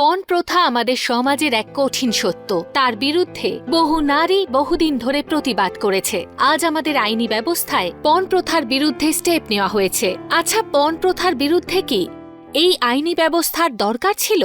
পণ প্রথা আমাদের সমাজের এক কঠিন সত্য। তার বিরুদ্ধে বহু নারী বহুদিন ধরে প্রতিবাদ করেছে। আজ আমাদের আইনি ব্যবস্থায় পণ প্রথার বিরুদ্ধে স্টেপ নেওয়া হয়েছে। আচ্ছা, পণ প্রথার বিরুদ্ধে কি এই আইনি ব্যবস্থার দরকার ছিল?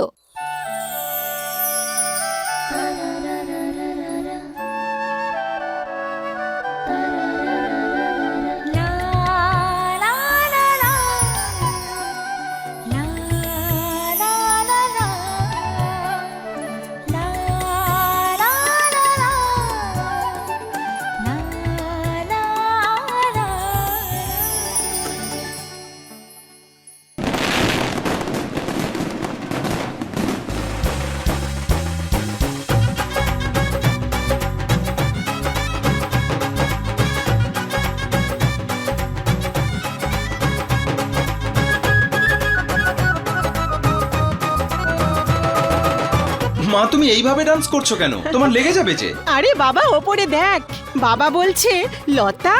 মা, তুমি এইভাবে ডান্স করছো কেন? তোমার লেগে যাবে যে। আরে বাবা, ওপরে দেখ, বাবা বলছে লতা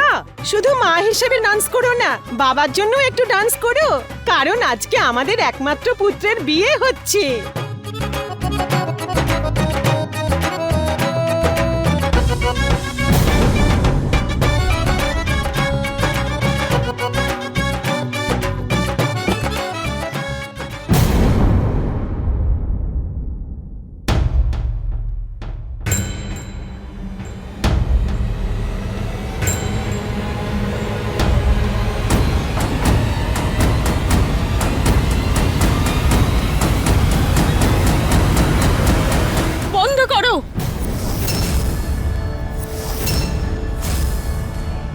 শুধু মা হিসেবে ডান্স করো না, বাবার জন্য একটু ডান্স করো, কারণ আজকে আমাদের একমাত্র পুত্রের বিয়ে হচ্ছে।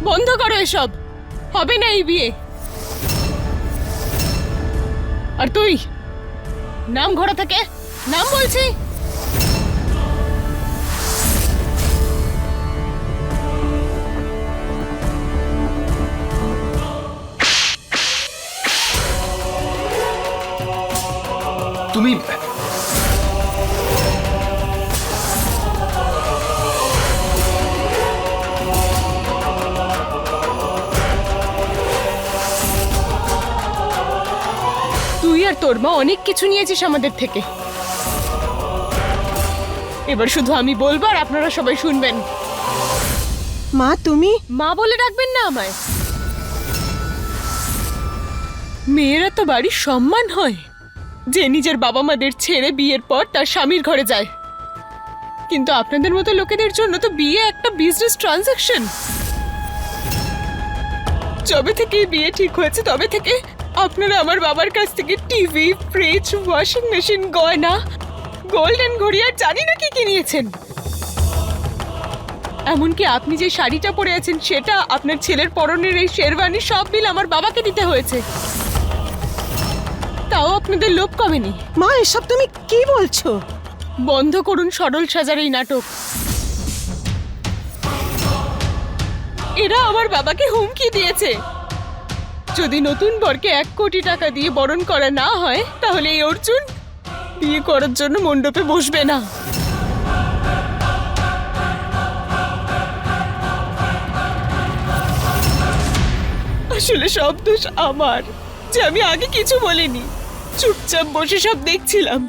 বন্ধ করো এসব, হবে না এই বিয়ে। আর তুই নাম ঘোড়া থেকে নাম বলছি। তুমি তোর মা অনেক কিছু নিয়েছিস আমাদের থেকে। এবার শুধু আমি বলবো আর আপনারা সবাই শুনবেন। মা, তুমি মা বলে ডাকবেন না আমায়। মেয়েরা তো বাড়ির সম্মান হয়, যে নিজের বাবা মাদের ছেড়ে বিয়ের পর তার স্বামীর ঘরে যায়। কিন্তু আপনাদের মতো লোকেদের জন্য তো বিয়ে একটা বিজনেস ট্রানজাকশন। যবে থেকে বিয়ে ঠিক হয়েছে তবে থেকে আপনারা আমার বাবার কাছ থেকে টিভি, ফ্রিজ, ওয়াশিং মেশিন, গয়না, গোল্ডেন ঘড়ি আর জানি না কি কি নিয়েছেন। এমনকি আপনি যে শাড়িটা পরে আছেন সেটা, আপনার ছেলের পরনের এই শেরওয়ানি, সব বিল আমার বাবাকে দিতে হয়েছে। তাও আপনাদের লোভ কমেনি। মা, এসব তুমি কি বলছো? বন্ধ করুন সরল সাজার এই নাটক। এরা আমার বাবাকে হুমকি দিয়েছে, যদি নতুন বরকে 1 কোটি টাকা দিয়ে বরণ করা না হয় তাহলে এই অর্জুন বিয়ে করার জন্য মণ্ডপে বসবে না। আসলে সব দোষ আমার, যে আমি আগে কিছু বলিনি, চুপচাপ বসে সব দেখছিলাম।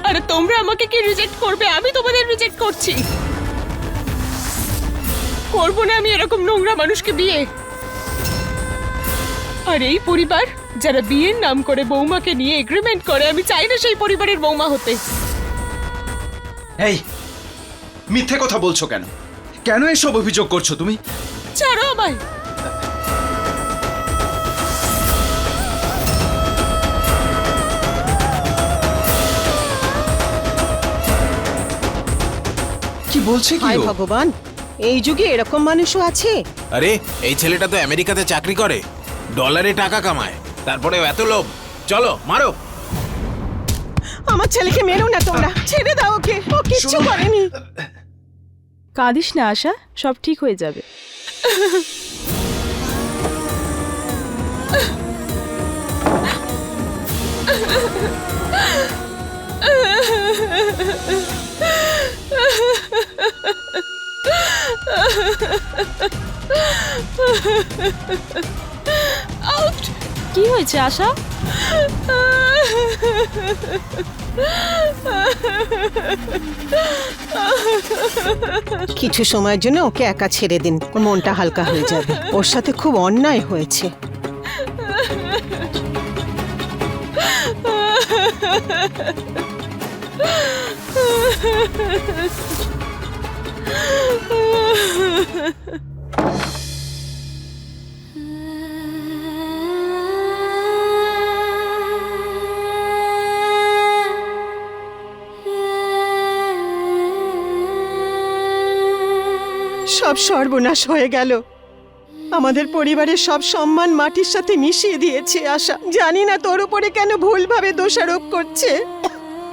আরে তোমরা আমাকে কি রিজেক্ট করবে? আমি তোমাদের রিজেক্ট করছি। করবো না আমি এরকম নোংরা মানুষকে বিয়ে। আর এই পরিবার যারা বিয়ের নাম করে বৌমাকে নিয়ে এগ্রিমেন্ট করে, আমি চাই না সেই পরিবারের বৌমা হতে। এই মিথ্যে কথা বলছো কেন? কেন এসব অভিযোগ করছো তুমি? ছাড়ো আমায়। কি বলছে কি হায় ও? ভগবান, এই যুগে এরকম মানুষও আছে? আরে এই ছেলেটা তো আমেরিকাতে চাকরি করে, ডলারে টাকা কামায়, তারপরেও এত লোভ। চলো মারো। আমার ছেলেকে মেরো না তোমরা, ছেড়ে দাও ওকে, ও কিচ্ছু করেনি। কাঁদিস না আশা, সব ঠিক হয়ে যাবে। আউট। কি হয়েছে আশা? কিছু সময়ের জন্য ওকে একা ছেড়ে দিন, ওর মনটা হালকা হয়ে যাবে। ওর সাথে খুব অন্যায় হয়েছে। সব সর্বনাশ হয়ে গেল। আমাদের পরিবারের সব সম্মান মাটির সাথে মিশিয়ে দিয়েছে আশা। জানি না তোর উপরে কেন ভুলভাবে দোষারোপ করছে।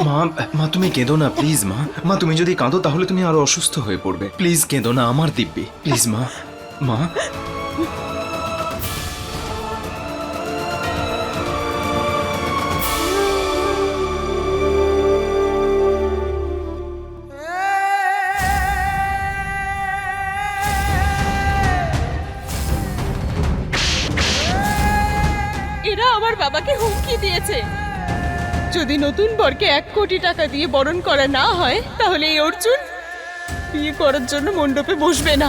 মা মা তুমি কেঁদো না প্লিজ। মা তুমি যদি কাঁদো তাহলে তুমি আরো অসুস্থ হয়ে পড়বে। প্লিজ কেঁদো না আমার দিব্যি, প্লিজ মা। মা এরা আমার বাবাকে হুমকি দিয়েছে, যদি নতুন বরকে 1 কোটি টাকা দিয়ে বরণ করা না হয় তাহলে এই অর্জুন বিয়ে করার জন্য মণ্ডপে বসবে না।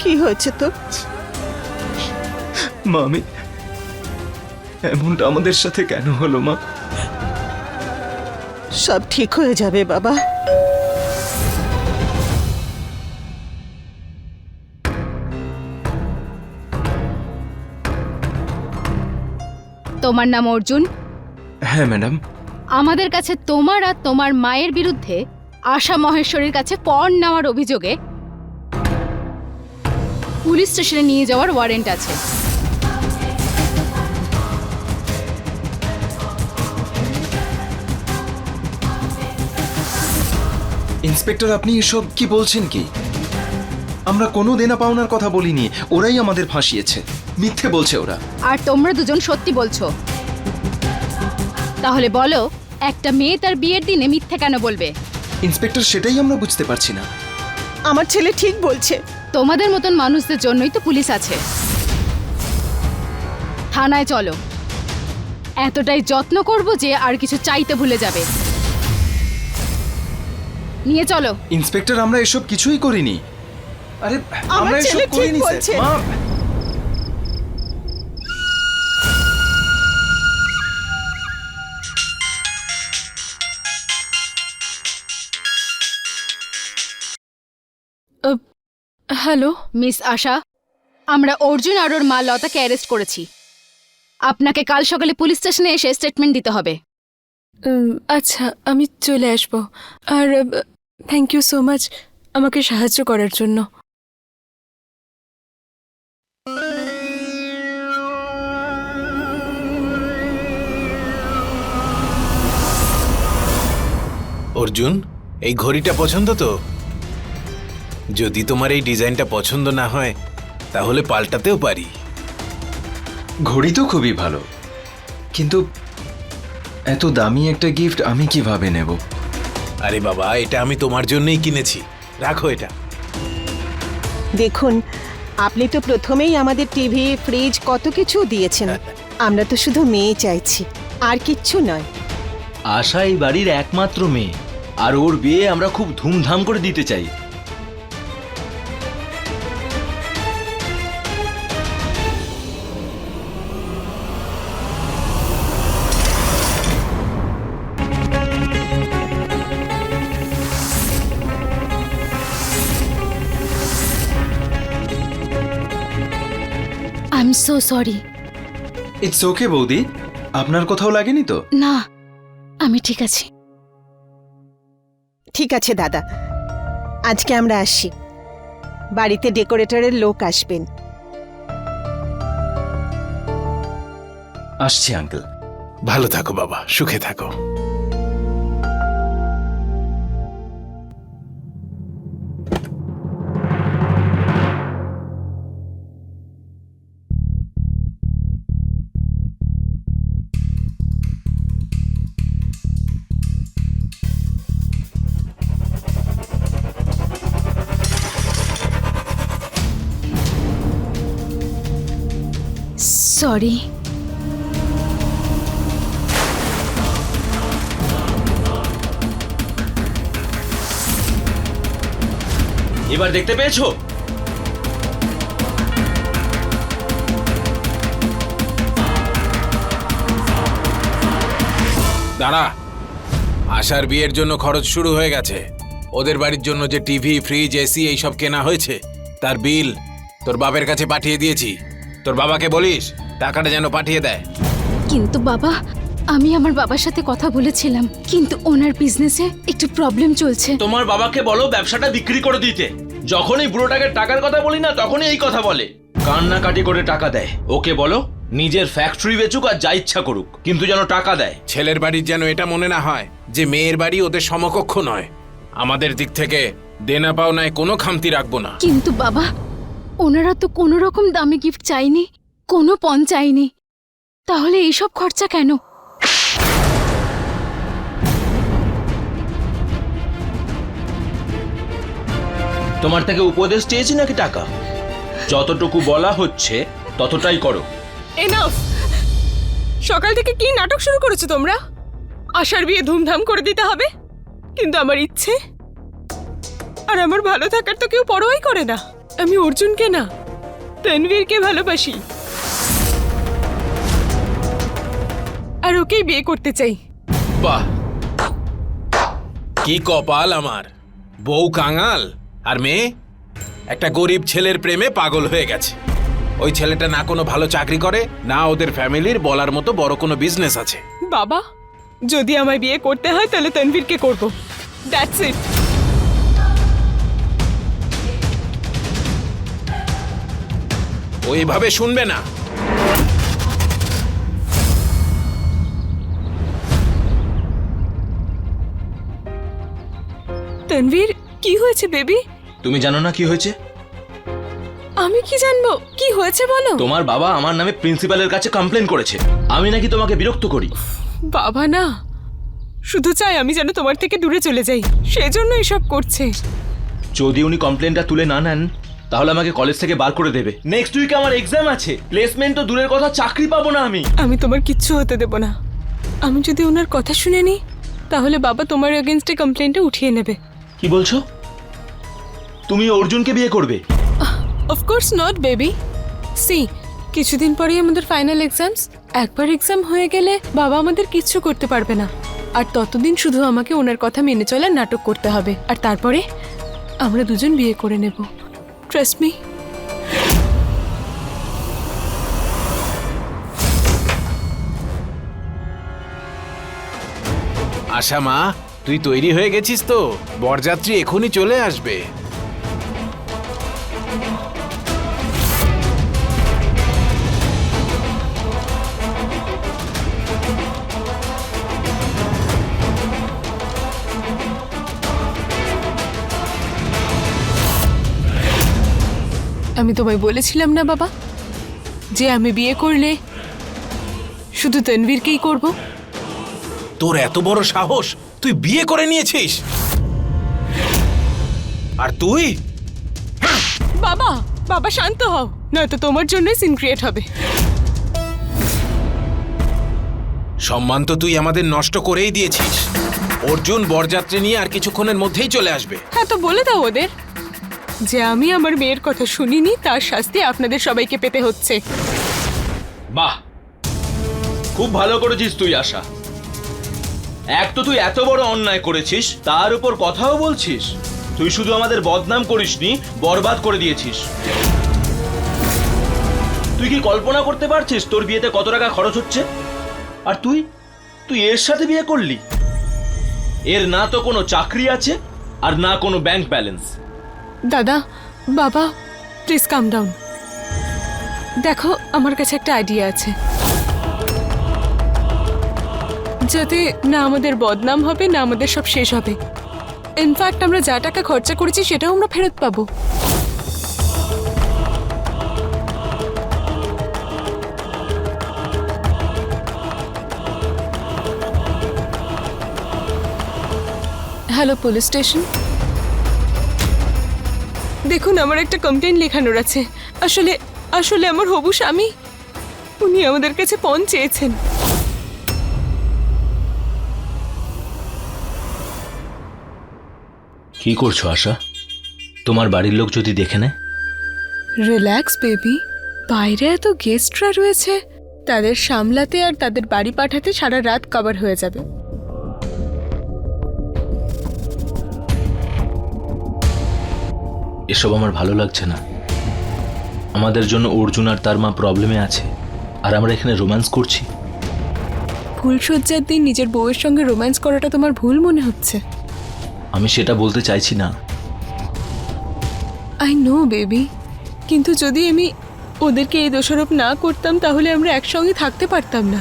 কি হয়েছে তো? মা আমি এমনটা আমাদের সাথে কেন হলো মা? সব ঠিক হয়ে যাবে বাবা। তোমার নাম অর্জুন। হ্যাঁ ম্যাডাম। আমাদের কাছে তোমার আর তোমার মায়ের বিরুদ্ধে আশা মহেশ্বরীর কাছে পণ নেওয়ার অভিযোগে পুলিশ স্টেশনে নিয়ে যাওয়ার ওয়ারেন্ট আছে। ইন্সপেক্টর আপনি এসব কি বলছেন কি? আমরা কোনো দেনা পাওনার কথা বলিনি, ওরাই আমাদের ফাঁসিয়েছে। মিথ্যে বলছে ওরা। আর তোমরা দুজন সত্যি বলছো। তাহলে বলো, একটা মেয়ে তার বিয়ের দিনে মিথ্যে কেন বলবে? ইন্সপেক্টর সেটাই আমরা বুঝতে পারছি না। আমার ছেলে ঠিক বলছে। তোমাদের মতন মানুষদের জন্যই তো পুলিশ আছে। থানায় চলো, এতটাই যত্ন করব যে আর কিছু চাইতে ভুলে যাবে। নিয়ে চলো। ইন্সপেক্টর আমরা এসব কিছুই করিনি। আরে আমার আমরা এসব ছেলে ঠিক করিনি স্যার। বলছে। মা হ্যালো। মিস আশা, আমরা অর্জুন আর ওর মা লতাকে অ্যারেস্ট করেছি। আপনাকে কাল সকালে পুলিশ স্টেশনে এসে স্টেটমেন্ট দিতে হবে। আচ্ছা, আমি চলে আসব। আর থ্যাংক ইউ সো মাচ আমাকে সাহায্য করার জন্য। অর্জুন, এই ঘড়িটা পছন্দ তো? যদি তোমার এই ডিজাইনটা পছন্দ না হয় তাহলে পাল্টাতেও পারি। ঘড়ি তো খুবই ভালো, কিন্তু এত দামি একটা গিফট আমি কিভাবে নেব? আরে বাবা, এটা আমি তোমার জন্যই কিনেছি, রাখো এটা। দেখুন, আপনি তো প্রথমেই আমাদের টিভি, ফ্রিজ কত কিছু দিয়েছেন। আমরা তো শুধু মেয়ে চাইছি, আর কিচ্ছু নয়। আশা এই বাড়ির একমাত্র মেয়ে, আর ওর বিয়ে আমরা খুব ধুমধাম করে দিতে চাই। I am so sorry. It's okay বৌদি, আপনার কোথাও লাগেনি তো? না, আমি ঠিক আছি। ঠিক আছে দাদা, আজকে আমরা আসি। বাড়িতে ডেকোরেটরের লোক আসবেন। আসছি আঙ্কেল। ভালো থাকো বাবা, সুখে থাকো। সরি। এবার দেখতে পেয়েছো? দাঁড়া, আশার বিয়ের জন্য খরচ শুরু হয়ে গেছে। ওদের বাড়ির জন্য যে টিভি, ফ্রিজ, এসি এইসব কেনা হয়েছে তার বিল তোর বাবার কাছে পাঠিয়ে দিয়েছি। তোর বাবাকে বলিস টাকাটা যেন পাঠিয়ে দেয়। কিন্তু বাবা, আমি আমার বাবার সাথে কথা বলেছিলাম, কিন্তু ওনার বিজনেসে একটু প্রবলেম চলছে। তোমার বাবাকে বলো ব্যবসাটা বিক্রি করে দিতে। যখনই বুড়োটাকে টাকার কথা বলি না, তখনই এই কথা বলে, কান্নাকাটি করে টাকা দেয়। ওকে বলো নিজের ফ্যাক্টরি বেচুক আর যা ইচ্ছা করুক, কিন্তু যেন টাকা দেয়। ছেলের বাড়ির যেন এটা মনে না হয় যে মেয়ের বাড়ি ওদের সমকক্ষ নয়। আমাদের দিক থেকে দেনা পাওনায় কোনো খামতি রাখবো না। কিন্তু বাবা, ওনারা তো কোনো রকম দামি গিফট চাইনি, কোনো পণ চাইনি, তাহলে এইসব খরচা কেন? তোমার থেকে উপদেশ চেয়েছি নাকি টাকা? যতটুকু বলা হচ্ছে ততটাই করো। এনাফ! সকাল থেকে কি নাটক শুরু করেছো তোমরা? আশার বিয়ে ধুমধাম করে দিতে হবে, কিন্তু আমার ইচ্ছে আর আমার ভালো থাকার তো কেউ পরোয়াই করে না। আমি অর্জুনকে না, তনবীরকে ভালোবাসি, আর ওকেই বিয়ে করতে চাই। বাহ, কি কপাল আমার! বউ কাঙাল আর মেয়ে একটা গরিব ছেলের প্রেমে পাগল হয়ে গেছে। ওই ছেলেটা না কোনো ভালো চাকরি করে, না ওদের ফ্যামিলির বলার মতো বড় কোনো বিজনেস আছে। বাবা, যদি আমায় বিয়ে করতে হয় তাহলে তনবীরকে করব। That's it. ও এভাবে শুনবে না। তনবীর, কি হয়েছে বেবি? তুমি জানো না কি হয়েছে? আমি কি জানবো কি হয়েছে বলো। তোমার বাবা আমার নামে প্রিন্সিপালের কাছে কমপ্লেন করেছে আমি নাকি তোমাকে বিরক্ত করি। বাবা না, শুধু চাই আমি যেন তোমার থেকে দূরে চলে যাই, সেজন্য এসব করছে। যদি উনি কমপ্লেনটা তুলে না নেন তাহলে আমাকে কলেজ থেকে বার করে দেবে। নেক্সট উইকে আমার এক্সাম আছে, প্লেসমেন্ট তো দূরের কথা, চাকরি পাবো না আমি। আমি তোমার কিচ্ছু হতে দেব না। আমি যদি ওনার কথা শুনে নিই তাহলে বাবা তোমার এগেইনস্টে কমপ্লেনটা উঠিয়ে নেবে। কি বলছো? তুমি অর্জুনকে বিয়ে করবে? Of course not baby. সি, কিছুদিন পরেই আমাদের ফাইনাল এক্সামস। একবার এক্সাম হয়ে গেলে বাবা আমাদের কিচ্ছু করতে পারবে না, আর ততদিন শুধু আমাকে ওনার কথা মেনে চলার নাটক করতে হবে, আর তারপরে আমরা দুজন বিয়ে করে নেব। Trust me. আশা মা, তুই তৈরি হয়ে গেছিস তো? বরযাত্রী এখনই চলে আসবে। আমি তোমায় বলেছিলাম না বাবা, যে আমি বিয়ে করলে শুধু তনবীরকেই করব। তোর এত বড় সাহস, তুই বিয়ে করে নিয়েছিস? আর তুই? বাবা, বাবা শান্ত হও, নয়তো তোমার জন্যই সিন ক্রিয়েট হবে। সম্মান তো তুই আমাদের নষ্ট করেই দিয়েছিস। অর্জুন বরযাত্রী নিয়ে আর কিছুক্ষণের মধ্যেই চলে আসবে। হ্যাঁ, তো বলে দাও ওদের যে আমি আমার মেয়ের কথা শুনিনি, তার শাস্তি আপনাদের সবাইকে পেতে হচ্ছে। বাহ, খুব ভালো করেছিস তুই আশা। এক তো তুই এত বড় অন্যায় করেছিস, তার উপর কথাও বলছিস। তুই শুধু আমাদের বদনাম করিসনি, বরবাদ করে দিয়েছিস। তুই কি কল্পনা করতে পারছিস তোর বিয়েতে কত টাকা খরচ হচ্ছে? আর তুই তুই এর সাথে বিয়ে করলি? এর না তো কোনো চাকরি আছে আর না কোনো ব্যাংক ব্যালেন্স। দাদা, বাবা, প্লিজ কাম ডাউন। দেখো, আমার কাছে একটা আইডিয়া আছে, যাতে না আমাদের বদনাম হবে, না আমাদের সব শেষ হবে। ইনফ্যাক্ট আমরা যা টাকা খরচা করেছি সেটাও আমরা ফেরত পাবো। হ্যালো পুলিশ স্টেশন, দেখুন আমার একটা কমপ্লেন লেখানোর আছে। আসলে আমার হবু স্বামী উনি আমাদের কাছে পণ চেয়েছেন। কি করছো আশা? তোমার বাড়ির লোক যদি দেখে নেয়? রিল্যাক্স বেবি, বাইরে এত গেস্টরা রয়েছে, তাদের সামলাতে আর তাদের বাড়ি পাঠাতে সারা রাত কভার হয়ে যাবে। এসব আমার ভালো লাগছে না। আমাদের জন্য অর্জুন আর তার মা প্রবলেমে আছে, আর আমরা এখানে রোম্যান্স করছি। ফুলশয্যার দিন নিজের বউয়ের সঙ্গে রোম্যান্স করাটা তোমার ভুল মনে হচ্ছে? আমি সেটা বলতে চাইছি না। আই নো বেবি, কিন্তু যদি আমি ওদেরকে এই দোষারোপ না করতাম তাহলে আমরা একসঙ্গে থাকতে পারতাম না।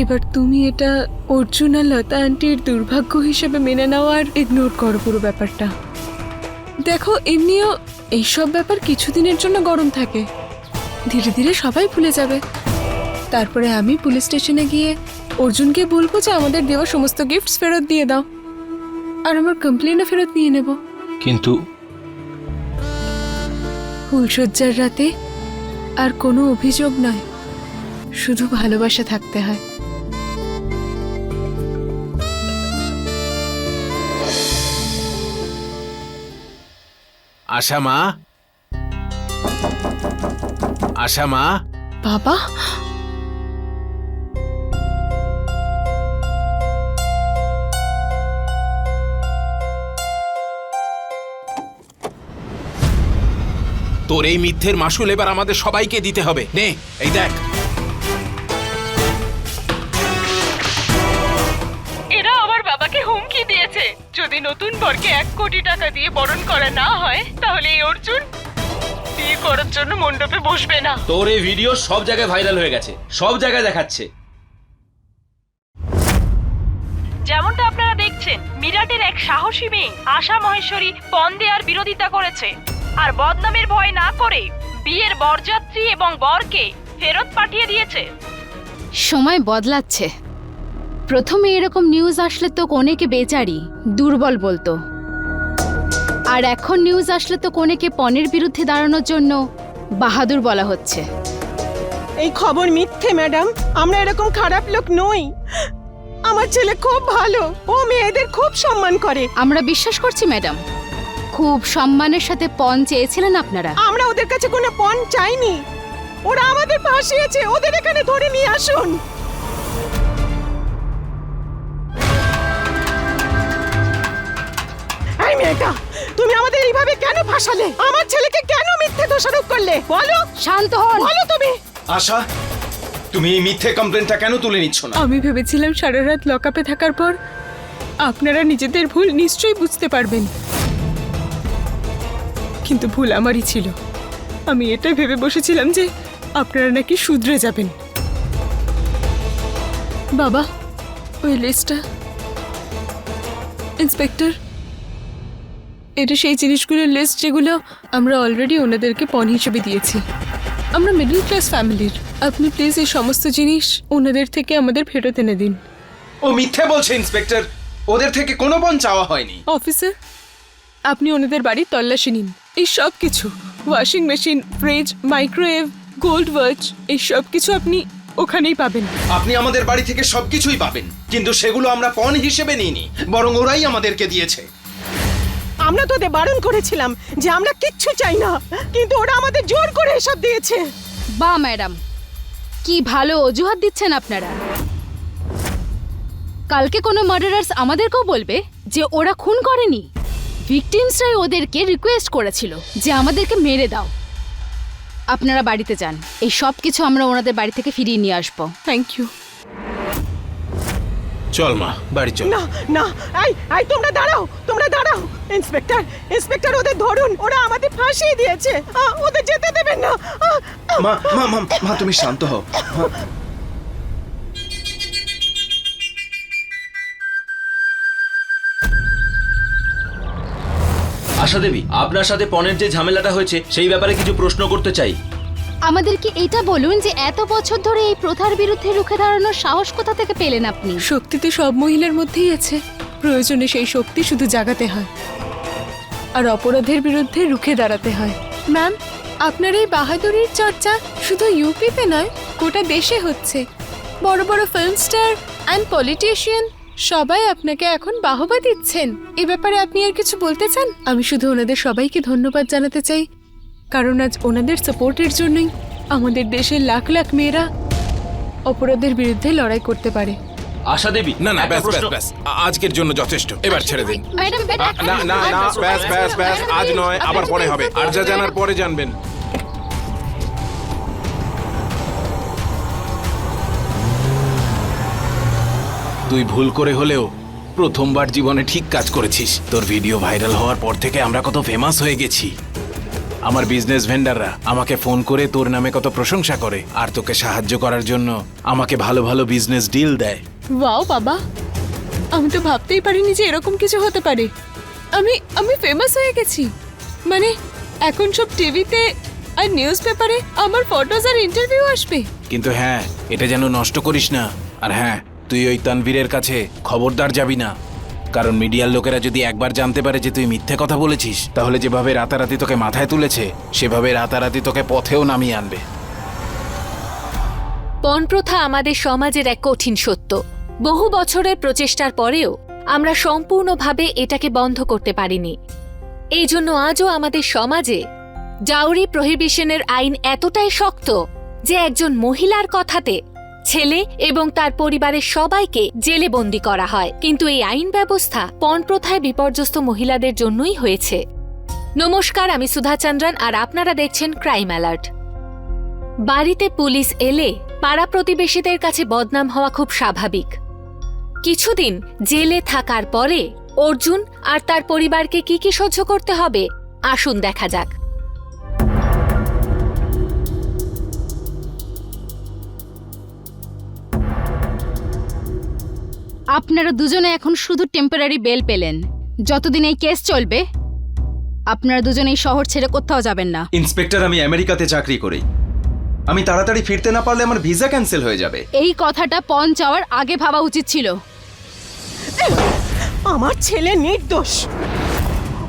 এবার তুমি এটা অর্জুন আর লতা আন্টির দুর্ভাগ্য হিসেবে মেনে নাও আর ইগনোর করো পুরো ব্যাপারটা। দেখো, এমনিও এইসব ব্যাপার কিছুদিনের জন্য গরম থাকে, ধীরে ধীরে সবাই ভুলে যাবে। তারপরে আমি পুলিশ স্টেশনে গিয়ে অর্জুনকে বলবো যে আমাদের দেওয়া সমস্ত গিফটস ফেরত দিয়ে দাও, আর আমার কমপ্লেনও ফেরত নিয়ে নেব। কিন্তু ফুলশয্যার রাতে আর কোনো অভিযোগ নয়, শুধু ভালোবাসা থাকতে হয়। আশা মা, আশা মা, বাবা, তোর এই মিথ্যের মাসুল এবার আমাদের সবাইকে দিতে হবে। নে, এই দেখ। এরা আমার বাবাকে হুমকি দিয়েছে, যদি নতুন বরকে 1 কোটি টাকা দিয়ে বরণ করা না হয় তাহলে এই অর্জুন বিয়ে করার জন্য মণ্ডপে বসবে না। তোর এই ভিডিও সব জায়গায় ভাইরাল হয়ে গেছে, সব জায়গায় দেখাচ্ছে। যেমনটা আপনারা দেখছেন, মিরাটের এক সাহসী মেয়ে আশা মহেশ্বরী পণ দেওয়ার বিরোধিতা করেছে, আর বদনামের ভয় না করে বিয়ের বরযাত্রী এবং বরকে ফেরত পাঠিয়ে দিয়েছে। সময় বদলাচ্ছে। প্রথমে এরকম নিউজ আসলে তো কনেকে বেচারি দুর্বল বলতো, আর এখন নিউজ আসলে তো কনেকে পণের বিরুদ্ধে দাঁড়ানোর জন্য বাহাদুর বলা হচ্ছে। এই খবর মিথ্যে ম্যাডাম, আমরা এরকম খারাপ লোক নই। আমার ছেলে খুব ভালো, ও মেয়েদের খুব সম্মান করে। আমরা বিশ্বাস করছি ম্যাডাম, খুব সম্মানের সাথে পণ চেয়েছিলেন আপনারা। আমরা ওদের কাছে কোনো পণ চাইনি, ওরা আমাদের ফাঁসিয়েছে। ওদের এখানে ধরে নিয়ে আসুন। এই মেয়েটা, তুমি আমাদের এইভাবে কেন ফাঁসালে? আমার ছেলেকে কেন মিথ্যে দোষারোপ করলে? বলো। শান্ত হন। বলো তুমি। আশা, তুমি এই মিথ্যে কমপ্লেনটা কেন তুলে নিচ্ছ না? আমি ভেবেছিলাম সারা রাত লকআপে থাকার পর আপনারা নিজেদের ভুল নিশ্চয়ই বুঝতে পারবেন, কিন্তু ভুল আমারই ছিল। আমি এটাই ভেবে বসেছিলাম যে আপনারা নাকি শুধরে যাবেন। বাবা, ওই লিস্টটা। ইন্সপেক্টর, এটা সেই জিনিসগুলোর লিস্ট যেগুলো আমরা অলরেডি ওনাদেরকে পণ হিসেবে দিয়েছি। আমরা মিডল ক্লাস ফ্যামিলির। আপনি প্লিজ এই সমস্ত জিনিস ওনাদের থেকে আমাদের ফেরত এনে দিন। ও মিথ্যে বলছে ইন্সপেক্টর, ওদের থেকে কোনো পণ চাওয়া হয়নি। অফিসার, আপনি ওনাদের বাড়ির তল্লাশি নিন। এই সব কিছু, washing machine, fridge, microwave, gold watch, এই সব কিছু আপনি ওখানেই পাবেন। আপনি আমাদের বাড়ি থেকে সবকিছুই পাবেন, কিন্তু সেগুলো আমরা পণ হিসেবে নিইনি, বরং ওরাই আমাদেরকে দিয়েছে। আমরা তো ওদের বারণ করেছিলাম যে আমরা কিচ্ছু চাই না, কিন্তু ওরা আমাদের জোর করে এসব দিয়েছে। বা ম্যাডাম, কি ভালো অজুহাত দিচ্ছেন আপনারা। কালকে কোনো মার্ডারার্স আমাদেরকেও বলবে যে ওরা খুন করেনি, ভিকটিমসরাই ওদেরকে রিকোয়েস্ট করেছিল যে আমাদেরকে মেরে দাও। আপনারা বাড়িতে যান, এই সব কিছু আমরা ওনাদের বাড়ি থেকে ফিরিয়ে নিয়ে আসবো। Thank you. চল মা, বাড়ি চল। না না, এই তোমরা দাঁড়াও, তোমরা দাঁড়াও। ইন্সপেক্টর, ইন্সপেক্টর, ওদের ধরুন, ওরা আমাদের ফাঁসিয়ে দিয়েছে। ওদের যেতে দেবেন না। মা মা মা মা, তুমি শান্ত হও। মা। আশা দেবী, আপনার সাথে পণের যে ঝামেলাটা হয়েছে সেই ব্যাপারে কিছু প্রশ্ন করতে চাই। আমাদেরকে এটা বলুন যে এত বছর ধরে এই প্রথার বিরুদ্ধে রুখে দাঁড়ানোর সাহস কোথা থেকে পেলেন আপনি? শক্তি তো সব মহিলার মধ্যেই আছে, প্রয়োজনে সেই শক্তি শুধু জাগাতে হয় আর অপরাধের বিরুদ্ধে রুখে দাঁড়াতে হয়। ম্যাম, আপনার এই বাহাদুরির চর্চা শুধু ইউপিতে নয়, গোটা দেশে হচ্ছে। বড় বড় ফিল্ম স্টার অ্যান্ড পলিটিশিয়ান সবাই আপনাকে এখন বাহবা দিচ্ছেন। এ ব্যাপারে আপনি আর কিছু বলতে চান? আমি শুধু ওনাদের সবাইকে ধন্যবাদ জানাতে চাই, কারণ আজ ওনাদের সাপোর্টের জন্যই আমাদের দেশের লাখ লাখ মেয়েরা অপরাধের বিরুদ্ধে লড়াই করতে পারে। আশা দেবী, না না, একটা ব্যাস ব্যাস প্রশ্ন- ব্যাস, আজকের জন্য যথেষ্ট, এবার ছেড়ে দিন। ম্যাডাম না না না, ব্যাস ব্যাস ব্যাস, আজ নয়, আবার পরে হবে। আর যা জানার পরে জানবেন। তুই ভুল করে হলেও প্রথমবার জীবনে ঠিক কাজ করেছিস। তোর ভিডিও ভাইরাল হওয়ার পর থেকে আমরা কত ফেমাস হয়ে গেছি। আমার বিজনেস ভেন্ডাররা আমাকে ফোন করে তোর নামে কত প্রশংসা করে, আর তোকে সাহায্য করার জন্য আমাকে ভালো ভালো বিজনেস ডিল দেয়। ওয়াও বাবা, আমি তো ভাবতেই পারিনি যে এরকম কিছু হতে পারে। আমি ফেমাস হয়ে গেছি, মানে এখন সব টিভিতে আর নিউজ পেপারে আমার ফটোজ আর ইন্টারভিউ আসবে। কিন্তু হ্যাঁ, এটা যেন নষ্ট করিস না। আর হ্যাঁ, তুই ওই তানভীরের কাছে খবরদার যাবি না, কারণ মিডিয়ার লোকেরা যদি একবার জানতে পারে যে তুই মিথ্যে কথা বলেছিস, তাহলে যেভাবে রাতারাতি তোকে মাথায় তুলেছে সেভাবে রাতারাতি তোকে পথেও নামিয়ে আনবে। পণ প্রথা আমাদের সমাজের এক কঠিন সত্য। বহু বছরের প্রচেষ্টার পরেও আমরা সম্পূর্ণভাবে এটাকে বন্ধ করতে পারিনি। এই জন্য আজও আমাদের সমাজে ডাউরি প্রহিবিশনের আইন এতটাই শক্ত যে একজন মহিলার কথাতে ছেলে এবং তার পরিবারের সবাইকে জেলে বন্দী করা হয়। কিন্তু এই আইন ব্যবস্থা পণ প্রথায় বিপর্যস্ত মহিলাদের জন্যই হয়েছে। নমস্কার, আমি সুধা চন্দ্রন, আর আপনারা দেখছেন ক্রাইম অ্যালার্ট। বাড়িতে পুলিশ এলে পাড়া প্রতিবেশীদের কাছে বদনাম হওয়া খুব স্বাভাবিক। কিছুদিন জেলে থাকার পরে অর্জুন আর তার পরিবারকে কি কি সহ্য করতে হবে আসুন দেখা যাক। আপনারা দুজনে এখন শুধু টেম্পোরারি বেল পেলেন। যতদিন এই কেস চলবে আপনারা দুজনে এই শহর ছেড়ে কোথাও যাবেন না। ইন্সপেক্টর, আমি আমেরিকাতে চাকরি করি। আমি তাড়াতাড়ি ফিরতে না পারলে আমার ভিসা ক্যান্সেল হয়ে যাবে। এই কথাটা পণ চাওয়ার আগে ভাবা উচিত ছিল। আমার ছেলে নির্দোষ,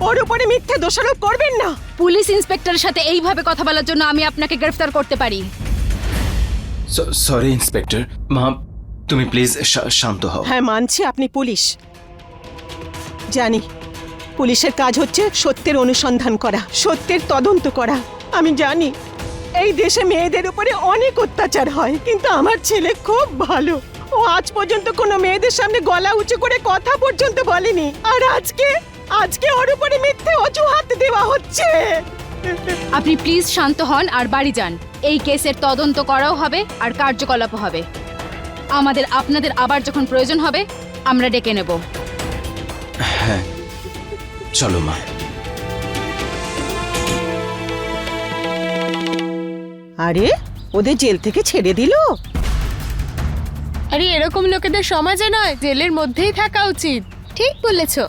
ওর উপরে মিথ্যে দোষারোপ করবেন না। পুলিশ ইন্সপেক্টরের সাথে এইভাবে কথা বলার জন্য আমি আপনাকে গ্রেফতার করতে পারি। Sorry inspector. মা, তুমি প্লিজ শান্ত হও। হ্যাঁ, মানছি আপনি পুলিশ। জানি পুলিশের কাজ হচ্ছে সত্যের অনুসন্ধান করা, সত্যের তদন্ত করা। আমি জানি এই দেশে মেয়েদের উপরে অনেক অত্যাচার হয়, কিন্তু আমার ছেলে খুব ভালো। ও আজ পর্যন্ত কোনো মেয়েদের সামনে গলা উঁচু করে কথা পর্যন্ত বলেনি, আর আজকে ওর উপরে মিথ্যে অজুহাত দেওয়া হচ্ছে। আপনি প্লিজ শান্ত হন আর বাড়ি যান। এই কেসের তদন্ত করাও হবে আর কার্যকলাপও হবে। আমাদের আপনাদের আবার যখন প্রয়োজন হবে আমরা ডেকে নেব। হ্যাঁ, চলো মা। আরে ওদের জেল থেকে ছেড়ে দিল। আরে এরকম লোকেদের সমাজে নয়, জেলের মধ্যেই থাকা উচিত। ঠিক বলেছো।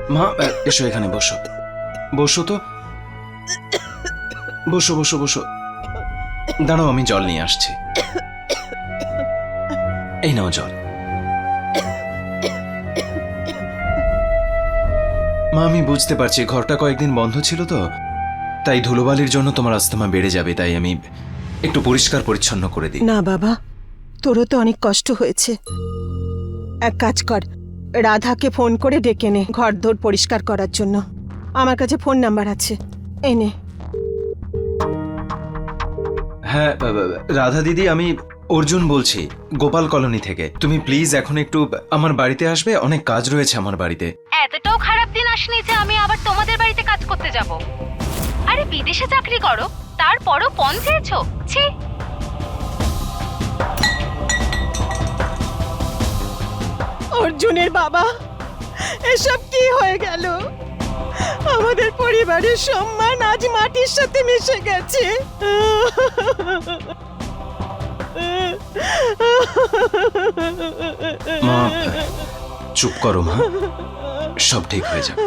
মা, এসো এখানে বসো। বসো তো, বসো বসো বসো। দাঁড়াও, আমি জল নিয়ে আসছি। এই নাও জল। মা, আমি বুঝতে পারছি ঘরটা কয়েকদিন বন্ধ ছিল তো, তাই ধুলোবালির জন্য তোমার আস্তমা বেড়ে যাবে, তাই আমি একটু পরিষ্কার পরিচ্ছন্ন করে দিই। না বাবা, তোরও তো অনেক কষ্ট হয়েছে। এক কাজ কর, রাধাকে ফোন করে ডেকে নে ঘরদোর পরিষ্কার করার জন্য। আমার কাছে ফোন নাম্বার আছে, এই নে। হ্যাঁ রাধা দিদি, আমি অর্জুন বলছি গোপাল কলোনি থেকে। তুমি প্লিজ এখন একটু আমার বাড়িতে আসবে, অনেক কাজ রয়েছে আমার বাড়িতে। এতটাও খারাপ দিন আসেনি যে আমি আবার তোমাদের বাড়িতে কাজ করতে যাব। আরে বিদেশে চাকরি করো, তারপরও পণ চেয়েছো? ছি। অর্জুনের বাবা, এসব কি হয়ে গেল? আমাদের পরিবারের সম্মান আজ মাটির সাথে মিশে গেছে। মা চুপ করো মা, সব ঠিক হয়ে যাবে।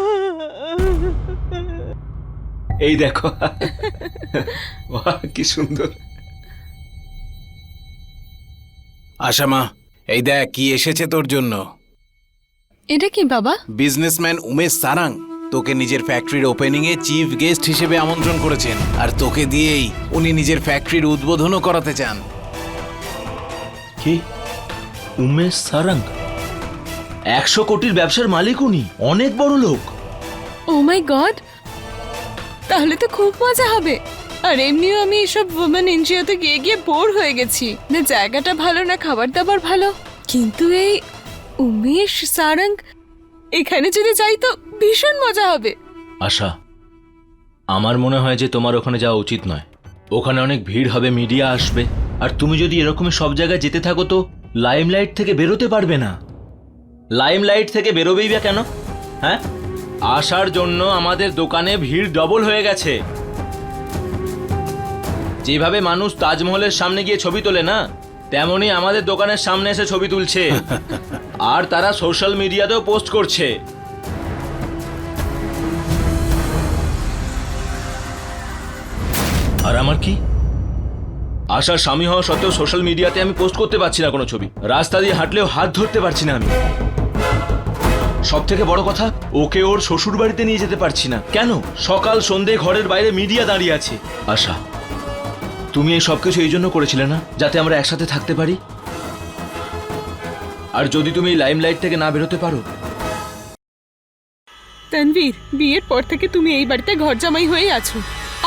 এই দেখো, বাহ কি সুন্দর। আশা মা, এই দেখ কি এসেছে তোর জন্য। এটা কি বাবা? বিজনেসম্যান উমেশ সারাং তোকে নিজের ফ্যাক্টরির ওপেনিং এ চিফ গেস্ট হিসেবে আমন্ত্রণ করেছেন, আর তোকে দিয়েই উনি নিজের ফ্যাক্টরির উদ্বোধনও করাতে চান। কি? উমেশ সারাং 100 কোটির ব্যবসার মালিক, উনি অনেক বড় লোক। ও মাই গড, তাহলে তো খুব মজা হবে। আর এমনিও আমি এসব ওমেন এনজিওতে গিয়ে গিয়ে বোর হয়ে গেছি, না জায়গাটা ভালো না খাবার দাবার ভালো। কিন্তু এই উমেশ সারাং এখানে যদি যাই তো ভীষণ মজা হবে। আশা, আমার মনে হয় যে তোমার ওখানে যাওয়া উচিত নয়। ওখানে অনেক ভিড় হবে, মিডিয়া আসবে, আর তুমি যদি এরকমই সব জায়গায় যেতে থাকো তো লাইমলাইট থেকে বেরোতে পারবে না। লাইমলাইট থেকে বেরোবেই বা কেন? হ্যাঁ, আসার জন্য আমাদের দোকানে ভিড় ডবল হয়ে গেছে। যেভাবে মানুষ তাজমহলের সামনে গিয়ে ছবি তোলে না, তেমনি আমাদের দোকানের সামনে এসে ছবি তুলছে। আর তারা সোশ্যাল মিডিয়াতেও পোস্ট করছে। আর আমার কি? আশার স্বামী হওয়া সত্ত্বেও সোশ্যাল মিডিয়াতে আমি পোস্ট করতে পারছি না কোনো ছবি। রাস্তা দিয়ে হাঁটলেও হাত ধরতে পারছি না আমি। সব থেকে বড় কথা, ওকে ওর শ্বশুর বাড়িতে নিয়ে যেতে পারছি না। কেন? সকাল সন্ধে ঘরের বাইরে মিডিয়া দাঁড়িয়ে আছে। আশা, তুমি এই সব কিছু এই জন্য করেছিলে না, যাতে আমরা একসাথে থাকতে পারি? আর যদি তুমি এই লাইমলাইট থেকে না বেরোতে পারো? তানভীর, বিয়ের পর থেকে তুমি এই বাড়িতে ঘর জামাই হয়ে আছো,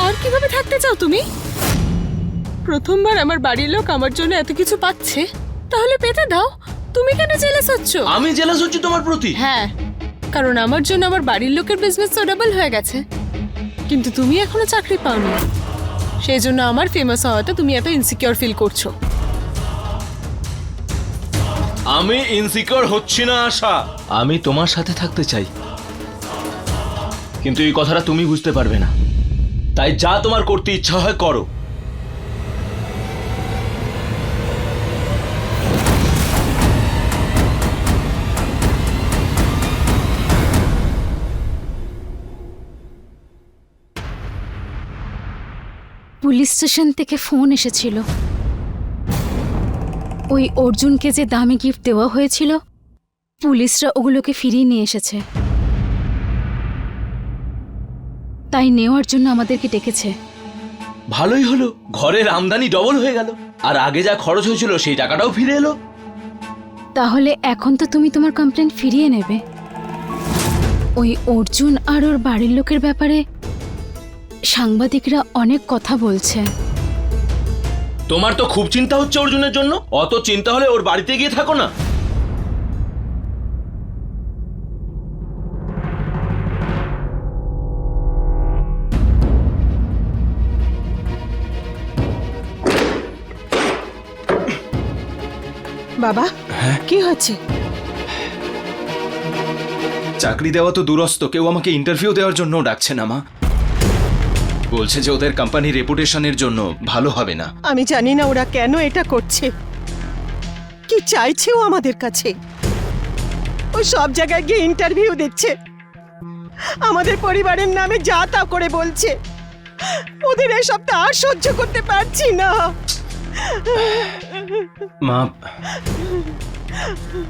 আর কিভাবে থাকতে চাও তুমি? প্রথমবার আমার বাড়ির লোক আমার জন্য এত কিছু পাচ্ছে, তাহলে পেতে দাও। তুমি কেন জেলাস হচ্ছ? আমি জেলাস হচ্ছি তোমার প্রতি? হ্যাঁ, কারণ আমার জন্য আমার বাড়ির লোকের বিজনেস তো ডাবল হয়ে গেছে, কিন্তু তুমি এখনো চাকরি পাওনি। সেই জন্য আমার ফেমাস হওয়াতে তুমি এত ইনসিকিউর ফিল করছো। আমি ইনসিকিউর হচ্ছি না আশা, আমি তোমার সাথে থাকতে চাই, কিন্তু এই কথাটা তুমি বুঝতে পারবে না। তাই যা তোমার করতে ইচ্ছা হয় করো। পুলিশ স্টেশন থেকে ফোন এসেছিল। ওই অর্জুনকে যে দামি গিফট দেওয়া হয়েছিল, পুলিশরা ওগুলোকে ফিরিয়ে নিয়ে এসেছে। তাই নেওয়ার জন্য আমাদেরকে ডেকেছে। ভালোই হলো, ঘরের আমদানি ডবল হয়ে গেল, আর আগে যা খরচ হয়েছিল সেই টাকাটাও ফিরে এলো। তাহলে এখন তো তুমি তোমার কমপ্লেন ফিরিয়ে নেবে। ওই অর্জুন আর ওর বাড়ির লোকের ব্যাপারে সাংবাদিকরা অনেক কথা বলছে। তোমার তো খুব চিন্তা হচ্ছে অর্জুনের জন্য। অত চিন্তা হলে ওর বাড়িতে গিয়ে থাকো না। বাবা, কি হচ্ছে? চাকরি দেওয়া তো দূরস্থ, কেউ আমাকে ইন্টারভিউ দেওয়ার জন্য ডাকছে না মা। বলছে যে ওদের কোম্পানির রেপুটেশনের জন্য ভালো হবে না। আমি জানি না ওরা কেন এটা করছে, কি চাইছে ও আমাদের কাছে। ওই সব জায়গায় গিয়ে ইন্টারভিউ দিচ্ছে, আমাদের পরিবারের নামে যা তা করে বলছে। ওদের এসব তো আর সহ্য করতে পারছি না। মা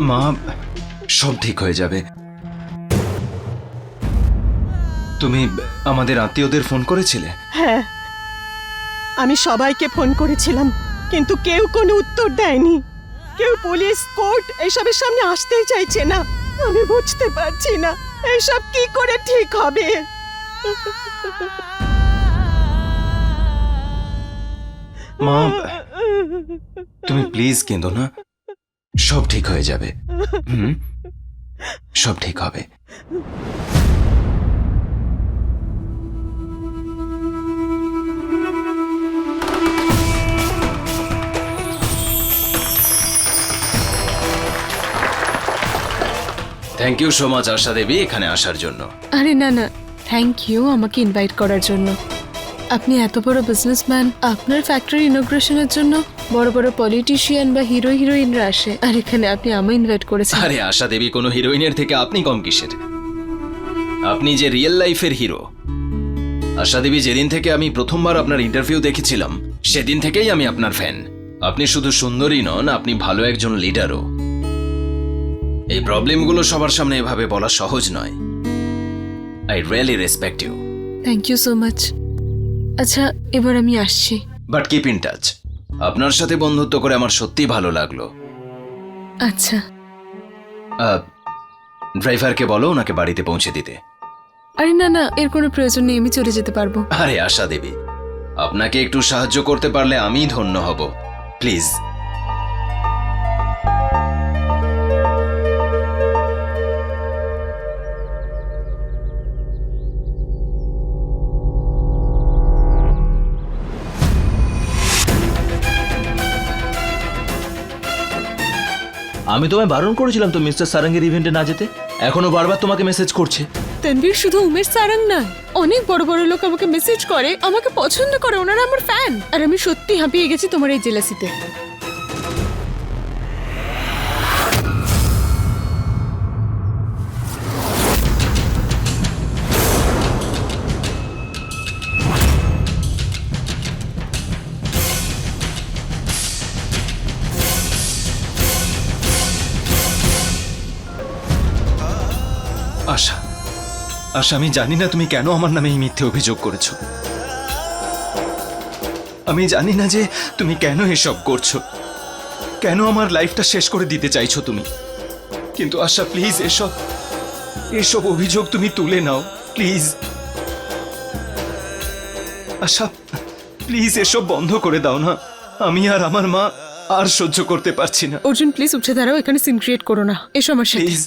মা সব ঠিক হয়ে যাবে। তুমি আমাদের আত্মীয়দের ফোন করেছিলে? হ্যাঁ, আমি সবাইকে ফোন করেছিলাম, কিন্তু কেউ কোনো উত্তর দেয়নি। কেউ পুলিশ, কোর্ট এসবের সামনে আসতেই চাইছে না। আমি বুঝতে পারছি না এসব কি করে ঠিক হবে। মা তুমি প্লিজ কেঁদো না, সব ঠিক হয়ে যাবে। সব ঠিক হবে। থ্যাংক ইউ সো মাচ আশা দেবী এখানে আসার জন্য। আরে না না, থ্যাংক ইউ আমাকে ইনভাইট করার জন্য। আপনি এত বড় বিজনেসম্যান, আপনার ফ্যাক্টরি ইনগ্রেশনের জন্য বড় বড় পলিটিশিয়ান বা হিরো হিরোইনরা আসে, আর এখানে আপনি আমায় ইনভাইট করেছেন। আরে আশা দেবী কোনো হিরোইনের থেকে আপনি কম কিসের? আপনি যে রিয়েল লাইফের হিরো। আশা দেবী, যেদিন থেকে আমি প্রথমবার আপনার ইন্টারভিউ দেখেছিলাম সেদিন থেকেই আমি আপনার ফ্যান। আপনি শুধু সুন্দরী নন, আপনি ভালো একজন লিডারও। এই প্রবলেমগুলো সবার সামনে এভাবে বলা সহজ নয়। I really respect you. Thank you so much. আচ্ছা, এবার আমি আসছি। But keep in touch. আপনার সাথে বন্ধুত্ব করে আমার সত্যি ভালো লাগলো। আচ্ছা। ড্রাইভারকে বলো ওনাকে বাড়িতে পৌঁছে দিতে। আরে না না, এর কোনো প্রয়োজন নেই, আমি চলে যেতে পারবো। আরে আশা দেবী, আপনাকে একটু সাহায্য করতে পারলে আমি ধন্য হব। প্লিজ। আমি তোমায় বারণ করেছিলাম তো মিস্টার সারাঙ্গের ইভেন্টে না যেতে, এখনো বারবার তোমাকে মেসেজ করছে। তানভীর, শুধু উমেশ সারাং না, অনেক বড় বড় লোক আমাকে মেসেজ করে, আমাকে পছন্দ করে, ওনারা আমার ফ্যান। আর আমি সত্যি হাঁপিয়ে গেছি তোমার এই জেলাসিতে। আশা, আশা, আমি জানি না তুমি কেন আমার নামে এই মিথ্যে অভিযোগ করেছো। আমি জানি না যে তুমি কেন এসব করছো, কেন আমার লাইফটা শেষ করে দিতে চাইছো তুমি। কিন্তু আশা প্লিজ, এসব অভিযোগ তুমি তুলে নাও প্লিজ। আশা প্লিজ, এসব বন্ধ করে দাও না। আমি আর আমার মা আর সহ্য করতে পারছি না। অর্জুন প্লিজ উঠে দাঁড়াও, এখানে সিন ক্রিয়েট করো না, এসো আমার সাথে। প্লিজ।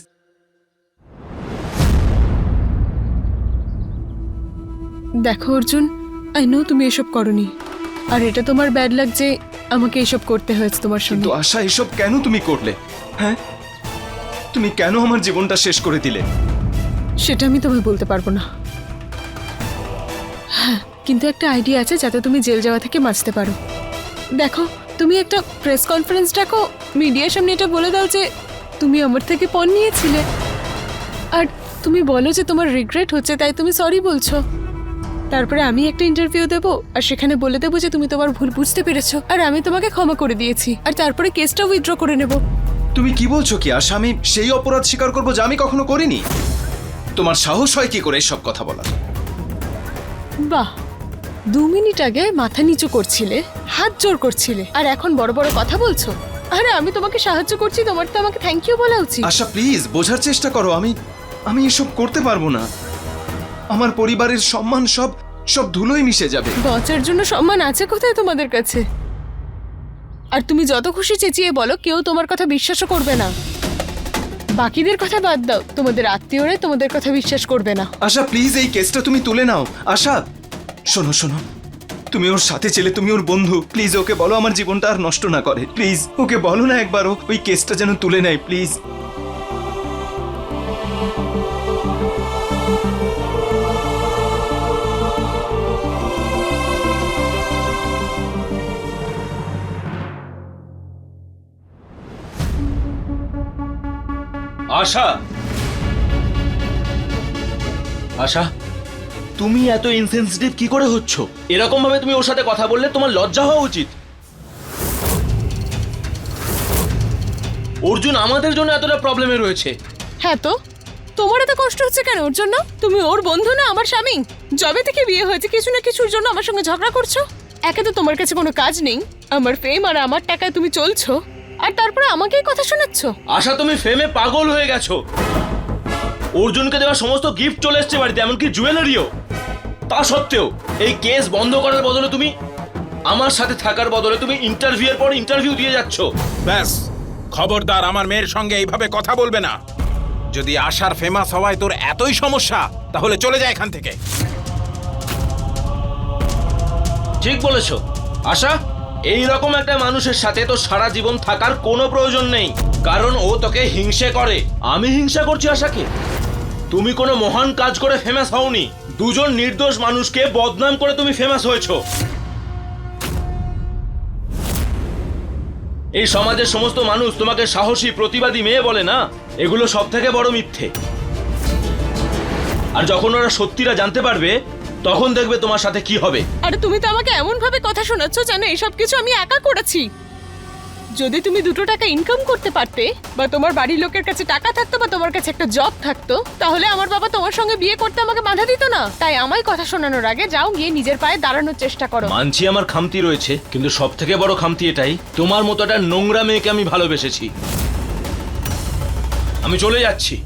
দেখো অর্জুন, আই নো তুমি এসব করনি, আর এটা তোমার ব্যাড লাগ যে আমাকে এসব করতে হয়েছে তোমার সঙ্গে। কিন্তু আশা, এসব কেন তুমি করলে? হ্যাঁ, তুমি কেন আমার জীবনটা শেষ করে দিলে? সেটা আমি তোমায় বলতে পারবো না। হ্যাঁ, কিন্তু একটা আইডিয়া আছে যাতে তুমি জেল যাওয়া থেকে বাঁচতে পারো। দেখো, তুমি একটা প্রেস কনফারেন্স ডাকো, মিডিয়ার সামনে এটা বলে দাও যে তুমি আমার থেকে পণ নিয়েছিলে, আর তুমি বলো যে তোমার রিগ্রেট হচ্ছে তাই তুমি সরি বলছো। তারপরে আমি একটা ইন্টারভিউ দেবো আর সেখানে বলে দেবো যে তুমি তোমার ভুল বুঝতে পেরেছো আর আমি তোমাকে ক্ষমা করে দিয়েছি, আর তারপরে কেসটা উইথড্র করে নেব। তুমি কি বলছো কি আশা? আমি সেই অপরাধ স্বীকার করবো যা আমি কখনো করিনি? তোমার সাহস হয় কি করে এসব কথা বলার? বাহ, 2 মিনিট আগে মাথা নিচু করছিলে, হাত জোর করছিলে, আর এখন বড় বড় কথা বলছো। আরে আমি তোমাকে সাহায্য করছি, তোমার তো আমাকে থ্যাংক ইউ বলা উচিত। আশা প্লিজ বোঝার চেষ্টা করো। আমি এসব করতে পারবো না। আমার পরিবারের সম্মান সব ধুলোয় মিশে যাবে। বাঁচার জন্য সম্মান আছে কোথায় তোমাদের কাছে? আর তুমি যত খুশি চেঁচিয়ে বলো, কেউ তোমার কথা বিশ্বাসও করবে না। বাকিদের কথা বাদ দাও, তোমাদের আত্মীয়রাই তোমাদের কথা বিশ্বাস করবে না। আশা প্লিজ, এই কেসটা তুমি তুলে নাও। আশা শোনো, তুমি ওর সাথে ছেলে, তুমি ওর বন্ধু, প্লিজ ওকে বলো আমার জীবনটা আর নষ্ট না করে। প্লিজ ওকে বলো না একবারও ওই কেসটা যেন তুলে নেয় প্লিজ। আশা, আশা, তুমি এত ইনসেনসিটিভ কি করে হচ্ছ? এরকম ভাবে তুমি ওর সাথে কথা বললে তোমার লজ্জা হওয়া উচিত। অর্জুন আমাদের জন্য এতটা প্রবলেমে রয়েছে। হ্যাঁ তো, তোমার এত কষ্ট হচ্ছে কেন ওর জন্য? তুমি ওর বন্ধু না আমার স্বামী? যবে থেকে বিয়ে হয়েছে কিছু না কিছুর জন্য আমার সঙ্গে ঝগড়া করছো। একে তো তোমার কাছে কোনো কাজ নেই, আমার ফেম আর আমার টাকায় তুমি চলছো, আর তারপরে আমাকেই কথা শোনাচ্ছ। আশা, তুমি ফেমে পাগল হয়ে গেছো। অর্জুনকে দেওয়া সমস্ত গিফট চলে এসছে বাড়িতে, এমনকি জুয়েলারিও। তা সত্ত্বেও এই কেস বন্ধ করার বদলে তুমি আমার সাথে থাকার বদলে তুমি ইন্টারভিউয়ের পর ইন্টারভিউ দিয়ে যাচ্ছ। ব্যাস, খবরদার আমার মেয়ের সঙ্গে এইভাবে কথা বলবে না। যদি আশার ফেমাস হওয়ায় তোর এতই সমস্যা, তাহলে চলে যায় এখান থেকে। ঠিক বলেছো আশা, এই রকম একটা মানুষের সাথে তো সারা জীবন থাকার কোনো প্রয়োজন নেই, কারণ ও তোকে হিংসে করে। আমি হিংসা করছি আশাকে? তুমি কোনো মহান কাজ করে ফেমাস হওনি, দুজন নির্দোষ মানুষকে বদনাম করে তুমি ফেমাস হয়েছো। এই সমাজের সমস্ত মানুষ তোমাকে সাহসী প্রতিবাদী মেয়ে বলে না, এগুলো সব থেকে বড় মিথ্যে। আর যখন ওরা সত্যিটা জানতে পারবে তখন দেখবে তোমার সাথে কি হবে। আরে তুমি তো আমাকে এমন ভাবে কথা শোনাচ্ছ যেন এইসব কিছু আমি একা করেছি। যদি তুমি 2 টাকা ইনকাম করতে পারতে, বা তোমার বাড়ির লোকের কাছে টাকা থাকতো, বা তোমার কাছে একটা জব থাকতো, তাহলে আমার বাবা তোমার সঙ্গে বিয়ে করতে আমাকে বাধা দিত না। তাই আমায় কথা শোনানোর আগে যাও গিয়ে নিজের পায়ে দাঁড়ানোর চেষ্টা করো। মানছি আমার খামতি রয়েছে, কিন্তু সব থেকে বড় খামতি এটাই, তোমার মতো একটা নোংরা মেয়েকে আমি ভালোবেসেছি। আমি চলে যাচ্ছি।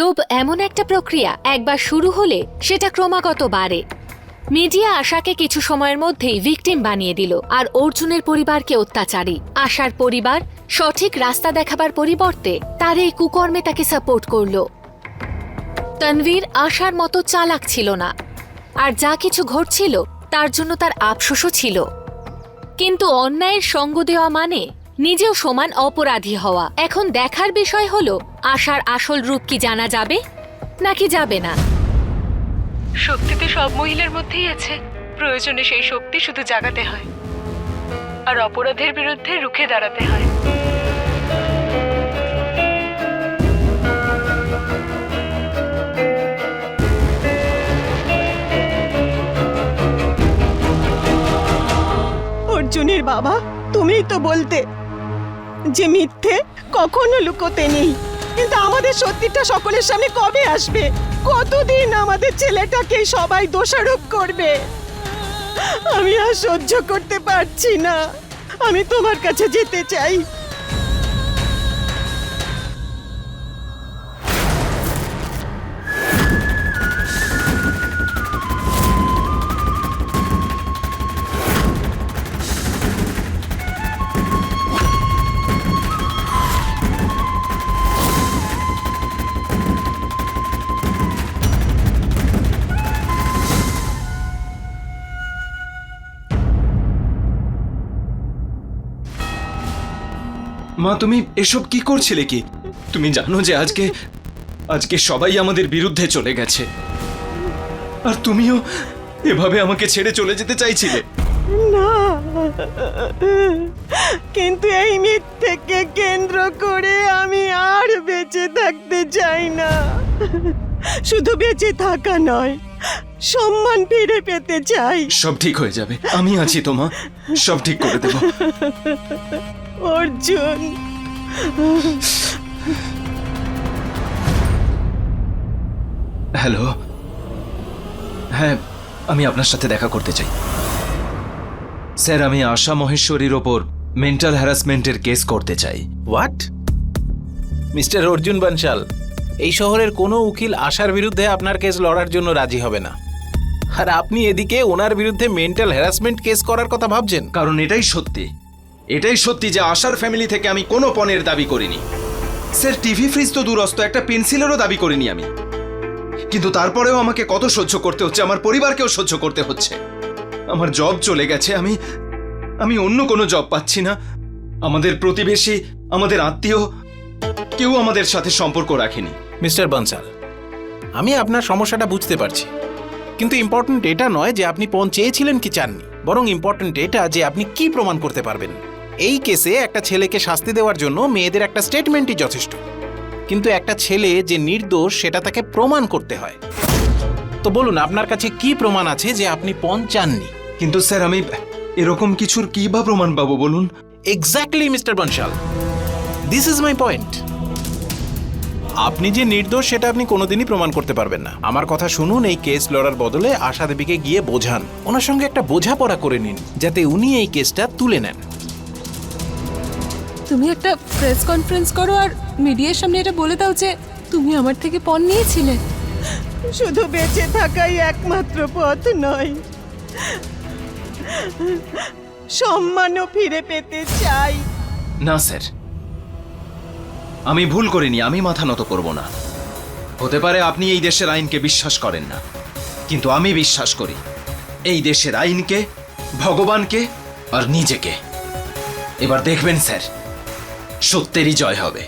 লোভ এমন একটা প্রক্রিয়া, একবার শুরু হলে সেটা ক্রমাগত বাড়ে। মিডিয়া আশাকে কিছু সময়ের মধ্যেই ভিকটিম বানিয়ে দিল, আর অর্জুনের পরিবারকে অত্যাচারী। আশার পরিবার সঠিক রাস্তা দেখাবার পরিবর্তে তার এই কুকর্মে তাকে সাপোর্ট করল। তানভীর আশার মতো চালাক ছিল না, আর যা কিছু ঘটছিল তার জন্য তার আফসোসও ছিল। কিন্তু অন্যায়ের সঙ্গ দেওয়া মানে নিজেও সমান অপরাধী হওয়া। এখন দেখার বিষয় হলো আশার আসল রূপ কি জানা যাবে নাকি যাবে না। শক্তি তো সব মহিলার মধ্যেই আছে, প্রয়োজনে সেই শক্তি শুধু জাগাতে হয় আর অপরাধের বিরুদ্ধে রুখে দাঁড়াতে হয়। অর্জুনের বাবা, তুমিই তো বলতে যে মিথ্যে কখনো লুকোতে নেই। কিন্তু আমাদের সত্যিটা সকলের সামনে কবে আসবে? কতদিন আমাদের ছেলেটাকে সবাই দোষারোপ করবে? আমি আর সহ্য করতে পারছি না। আমি তোমার কাছে যেতে চাই। মা, তুমি এসব কি করছিলে? কি তুমি জানো যে আজকে সবাই আমাদের বিরুদ্ধে চলে গেছে, আর তুমিও এভাবে আমাকে ছেড়ে চলে যেতে চাইছিলে? না, কিন্তু এই মিথ্যেকে কেন্দ্র করে আমি আর বেঁচে থাকতে চাই না। শুধু বেঁচে থাকা নয়, সম্মান ফিরে পেতে চাই। সব ঠিক হয়ে যাবে, আমি আছি তো মা, সব ঠিক করে দেব। অর্জুন, হ্যালো। হ্যাঁ, আমি আপনার সাথে দেখা করতে চাই। স্যার, আমি আশা মহেশ্বরীর ওপর মেন্টাল হ্যারাসমেন্টের কেস করতে চাই। হোয়াট? মিস্টার অর্জুন বানশাল, এই শহরের কোনো উকিল আশার বিরুদ্ধে আপনার কেস লড়ার জন্য রাজি হবে না, আর আপনি এদিকে ওনার বিরুদ্ধে মেন্টাল হ্যারাসমেন্ট কেস করার কথা ভাবছেন? কারণ এটাই সত্যি যে আশার ফ্যামিলি থেকে আমি কোনো পণের দাবি করিনি। স্যার, টিভি ফ্রিজ তো দূরস্থ, একটা পেন্সিলেরও দাবি করিনি আমি। কিন্তু তারপরেও আমাকে কত সহ্য করতে হচ্ছে, আমার পরিবারকেও সহ্য করতে হচ্ছে। আমার জব চলে গেছে, আমি অন্য কোনো জব পাচ্ছি না। আমাদের প্রতিবেশী, আমাদের আত্মীয় কেউ আমাদের সাথে সম্পর্ক রাখেনি। মিস্টার বানশাল, আমি আপনার সমস্যাটা বুঝতে পারছি, কিন্তু ইম্পর্ট্যান্ট এটা নয় যে আপনি পণ চেয়েছিলেন কি চাননি, বরং ইম্পর্ট্যান্ট এটা যে আপনি কি প্রমাণ করতে পারবেন। এই কেসে একটা ছেলেকে শাস্তি দেওয়ার জন্য মেয়েদের একটা স্টেটমেন্টই যথেষ্ট, কিন্তু একটা ছেলে যে নির্দোষ সেটা তাকে প্রমাণ করতে হয়। তো বলুন, আপনার কাছে কি প্রমাণ আছে যে আপনি পণ চাননি? কিন্তু স্যার, আমি এরকম কিছুর কি বা প্রমাণ পাবো বলুন? Exactly mister Bansal, this is my point. আপনি যে নির্দোষ সেটা আপনি কোনোদিনই প্রমাণ করতে পারবেন না। আমার কথা শুনুন, এই কেস লড়ার বদলে আশা দেবীকে গিয়ে বোঝান, ওনার সঙ্গে একটা বোঝাপড়া করে নিন, যাতে উনি এই কেসটা তুলে নেন। তুমি একটা প্রেস কনফারেন্স করো আর মিডিয়ার সামনে এটা বলে দাও যে তুমি আমার থেকে পণ নিয়েছিলে। শুধু বেঁচে থাকাই একমাত্র পথ নয়, সম্মানও ফিরে পেতে চাই। না স্যার, আমি ভুল করিনি, আমি মাথা নত করব না। হতে পারে আপনি এই দেশের আইনকে বিশ্বাস করেন না, কিন্তু আমি বিশ্বাস করি। এই দেশের আইনকে, ভগবানকে আর নিজেকে। এবার দেখবেন স্যার, সত্যেরই জয় হবে।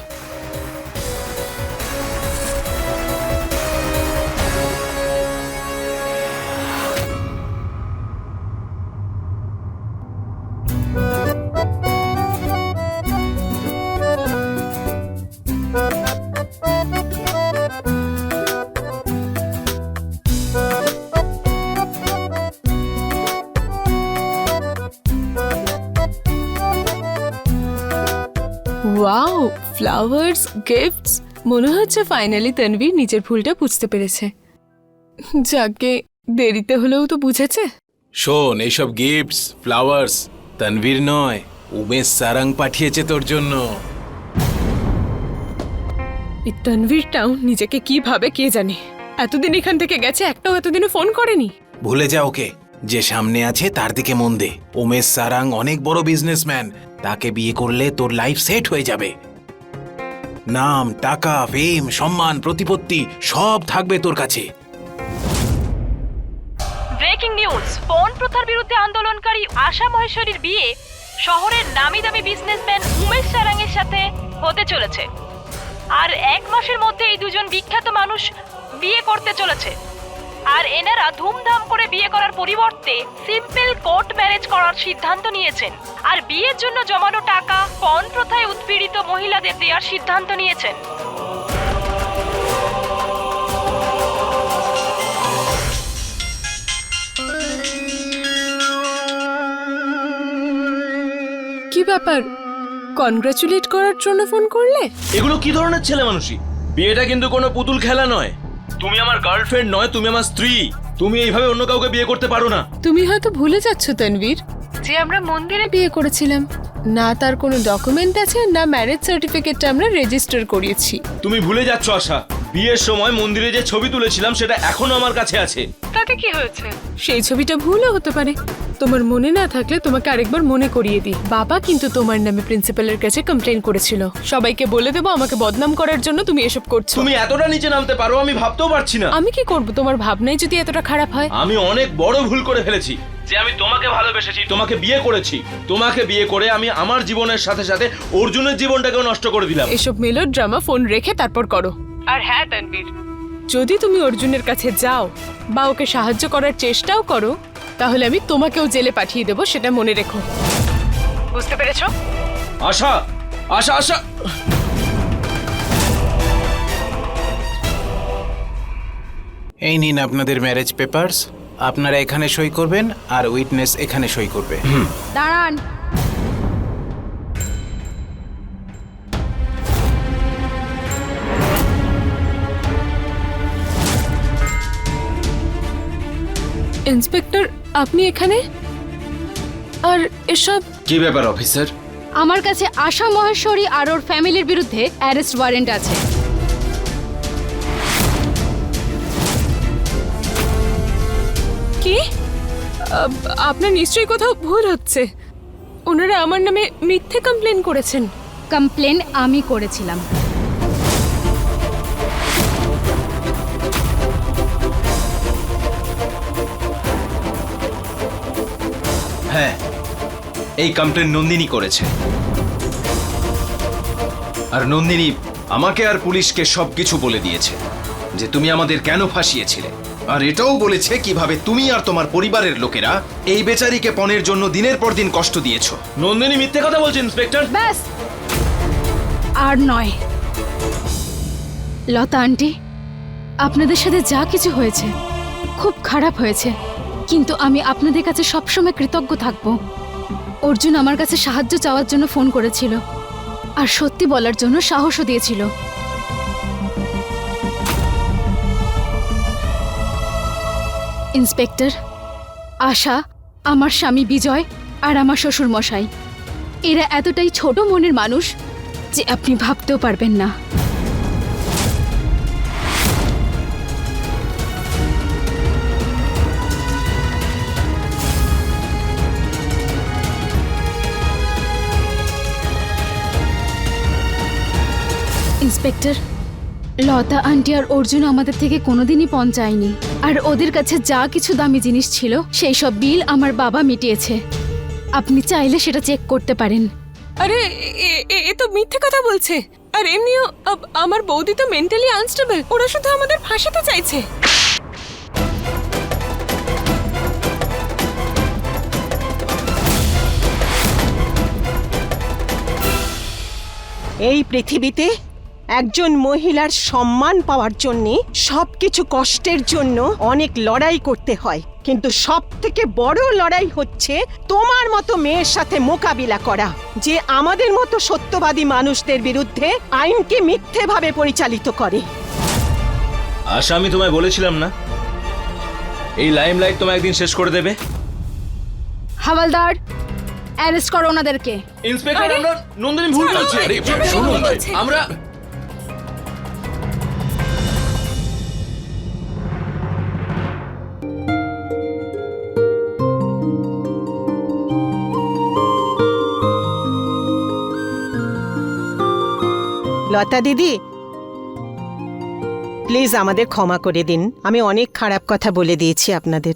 Wow, flowers, gifts. মনে হচ্ছে ফাইনালি তনবীর নিজের ভুলটা বুঝতে পেরেছে। যাকে দেরিতে হলেও তো বুঝেছে। শোন, এইসব গিফটস, ফ্লাওয়ার্স তানভীর নয়, উমেশ সারাং পাঠিয়েছে তোর জন্য। এই তনবীর টাউন নিজেকে কি ভাবে কে জানে। এতদিন এখান থেকে গেছে, একটাও এতদিনে ফোন করেনি। ভুলে যা ওকে, যে সামনে আছে তার দিকে মন দে। উমেশ সারাং অনেক বড় বিজনেসম্যান, তাকে বিয়ে করলে তোর লাইফ সেট হয়ে যাবে। নাম, টাকা, ফেম, সম্মান, প্রতিপত্তি সব থাকবে তোর কাছে। ব্রেকিং নিউজ, পণ প্রথার বিরুদ্ধে আন্দোলনকারী আশা মহেশ্বরীর বিয়ে শহরের নামি দামি বিজনেসম্যান উমেশ সারাংয়ের সাথে হতে চলেছে। আর 1 মাসের মধ্যে এই দুজন বিখ্যাত মানুষ বিয়ে করতে চলেছে। আর এনারা ধুমধাম করে বিয়ে করার পরিবর্তে সিম্পল কোর্ট ম্যারেজ করার সিদ্ধান্ত নিয়েছেন। আর বিয়ের জন্য জমানো টাকা পণ প্রথায় উৎপীড়িত মহিলাদের দেওয়ার সিদ্ধান্ত নিয়েছেন। কি ব্যাপার, কনগ্রাচুলেট করার জন্য ফোন করলে? এগুলো কি ধরনের ছেলে মানুষই? বিয়েটা কিন্তু কোনো পুতুল খেলা নয়। তুমি আমার গার্লফ্রেন্ড নয়, তুমি আমার স্ত্রী। তুমি এইভাবে অন্য কাউকে বিয়ে করতে পারো না। তুমি হয়তো ভুলে যাচ্ছ তনবীর, যে আমরা মন্দিরে বিয়ে করেছিলাম। না তার কোনো ডকুমেন্ট আছে, না ম্যারেজ সার্টিফিকেটটা আমরা রেজিস্টার করিয়েছি। তুমি ভুলে যাচ্ছ আশা, বিয়ের সময় মন্দিরে যে ছবি তুলেছিলাম সেটা এখনো আমার কাছে আছে। তাতে কি হয়েছে? সেই ছবিটা ভুলও হতে পারে। তোমার মনে না থাকলে তোমাকে আরেকবার মনে করিয়ে দিই। বাবা কিন্তু তোমার নামে প্রিন্সিপালের কাছে কমপ্লেন করেছিল। সবাইকে বলে দেবো আমাকে বদনাম করার জন্য তুমি এসব করছো। তুমি এতটা নিচে নামতে পারো আমি ভাবতেও পারছি না। আমি কি করব তোমার ভাবনাই যদি এতটা খারাপ হয়? আমি অনেক বড় ভুল করে ফেলেছি যে আমি তোমাকে ভালোবেসেছি, তোমাকে বিয়ে করেছি। তোমাকে বিয়ে করে আমি আমার জীবনের সাথে সাথে অর্জুনের জীবনটাকেও নষ্ট করে দিলাম। এসব মেলো ড্রামা ফোন রেখে তারপর করো। আর হ্যাঁ তনবীর, যদি তুমি অর্জুনের কাছে যাও বা ওকে সাহায্য করার চেষ্টাও করো, তাহলে আমি তোমাকেও জেলে পাঠিয়ে দেবো, সেটা মনে রেখো। বুঝতে পেরেছো? আশা, আশা, আশা। এই নিন আপনাদের ম্যারেজ পেপারস। আপনারা এখানে সই করবেন আর উইটনেস এখানে সই করবে। দাঁড়ান, ইন্সপেক্টর, আপনি এখানে? আর এসব কি ব্যাপার অফিসার? আমার কাছে আশা মহেশ্বরী আর ওর ফ্যামিলির বিরুদ্ধে অ্যারেস্ট ওয়ারেন্ট আছে। কি? আপনার নিশ্চয়ই কোথাও ভুল হচ্ছে। ওনারা আমার নামে মিথ্যে কমপ্লেন করেছেন। কমপ্লেন আমি করেছিলাম। হ্যাঁ, এই কমপ্লেন নন্দিনী করেছে। আর নন্দিনী আমাকে আর পুলিশকে সবকিছু বলে দিয়েছে, যে তুমি আমাদের কেন ফাঁসিয়েছিলে। আর এটাও বলেছে কিভাবে তুমি আর তোমার পরিবারের লোকেরা এই বেচারিকে পণের জন্য দিনের পর দিন কষ্ট দিয়েছো। নন্দিনী মিথ্যে কথা বলছে ইন্সপেক্টর। ব্যাস, আর নয়। লতা আন্টি, আপনাদের সাথে যা কিছু হয়েছে খুব খারাপ হয়েছে, কিন্তু আমি আপনাদের কাছে সবসময় কৃতজ্ঞ থাকব। অর্জুন আমার কাছে সাহায্য চাওয়ার জন্য ফোন করেছিল আর সত্যি বলার জন্য সাহসও দিয়েছিল। ইন্সপেক্টর, আশা, আমার স্বামী বিজয় আর আমার শ্বশুর মশাই, এরা এতটাই ছোট মনের মানুষ যে আপনি ভাবতেও পারবেন না। ইন্সপেক্টর, লতা আন্টি আর অর্জুন আমাদের থেকে কোনোদিনই পণ চায়নি, আর ওদের কাছে যা কিছু দামি জিনিস ছিল সেই সব বিল আমার বাবা মিটিয়েছে। আপনি চাইলে সেটা চেক করতে পারেন। আরে এ তো মিথ্যে কথা বলছে। আর এমনিও আমার বৌদি তো মেন্টালি আনস্টেবল, ওরা শুধু আমাদের ফাঁসাতে চাইছে। এই পৃথিবীতে একজন মহিলার সম্মান পাওয়ার জন্যে সবকিছু কষ্টের জন্য অনেক লড়াই করতে হয়, কিন্তু সব থেকে বড় লড়াই হচ্ছে তোমার মতো মেয়ের সাথে মোকাবিলা করা, যে আমাদের মতো সত্যবাদী মানুষদের বিরুদ্ধে আইনকে মিথ্যেভাবে পরিচালিত করে। আশা, আমি তোমায় বলেছিলাম না এই লাইমলাইট তোমায় একদিন শেষ করে দেবে। হাওয়ালদার, অ্যারেস্ট করো ওনাদেরকে। ইন্সপেক্টর, আমরা নন্দিনী ভুল করছে। শুনুন, আমরা লতা দিদি, প্লিজ আমাদের ক্ষমা করে দিন, আমি অনেক খারাপ কথা বলে দিয়েছি আপনাদের।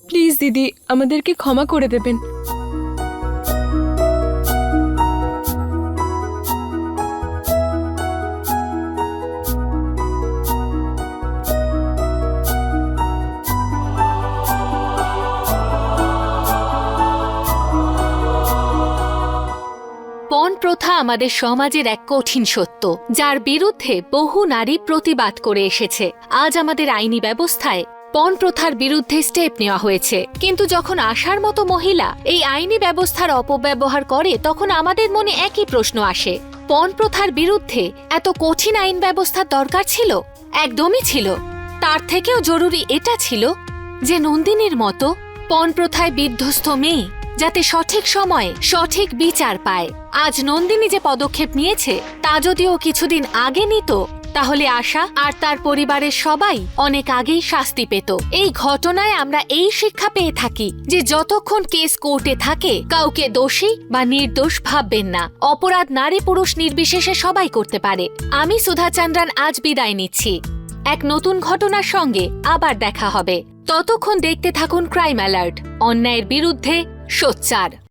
প্লিজ দিদি, আমাদেরকে ক্ষমা করে দেবেন। পণ প্রথা আমাদের সমাজের এক কঠিন সত্য, যার বিরুদ্ধে বহু নারী প্রতিবাদ করে এসেছে। আজ আমাদের আইনি ব্যবস্থায় পণ প্রথার বিরুদ্ধে স্টেপ নেওয়া হয়েছে, কিন্তু যখন আশার মতো মহিলা এই আইনি ব্যবস্থার অপব্যবহার করে তখন আমাদের মনে একই প্রশ্ন আসে, পণ প্রথার বিরুদ্ধে এত কঠিন আইন ব্যবস্থার দরকার ছিল? একদমই ছিল। তার থেকেও জরুরি এটা ছিল যে নন্দিনীর মতো পণ প্রথায় বিধ্বস্ত মেয়ে যাতে সঠিক সময়ে সঠিক বিচার পায়। আজ নন্দিনী যে পদক্ষেপ নিয়েছে তা যদিও কিছুদিন আগে নিত, তাহলে আশা আর তার পরিবারের সবাই অনেক আগেই শাস্তি পেত। এই ঘটনায় আমরা এই শিক্ষা পেয়ে থাকি যে যতক্ষণ কেস কোর্টে থাকে কাউকে দোষী বা নির্দোষ ভাববেন না। অপরাধ নারী পুরুষ নির্বিশেষে সবাই করতে পারে। আমি সুধা চন্দ্রন আজ বিদায় নিচ্ছি। এক নতুন ঘটনার সঙ্গে আবার দেখা হবে। ততক্ষণ দেখতে থাকুন ক্রাইম অ্যালার্ট, অন্যায়ের বিরুদ্ধে সোচ্চার।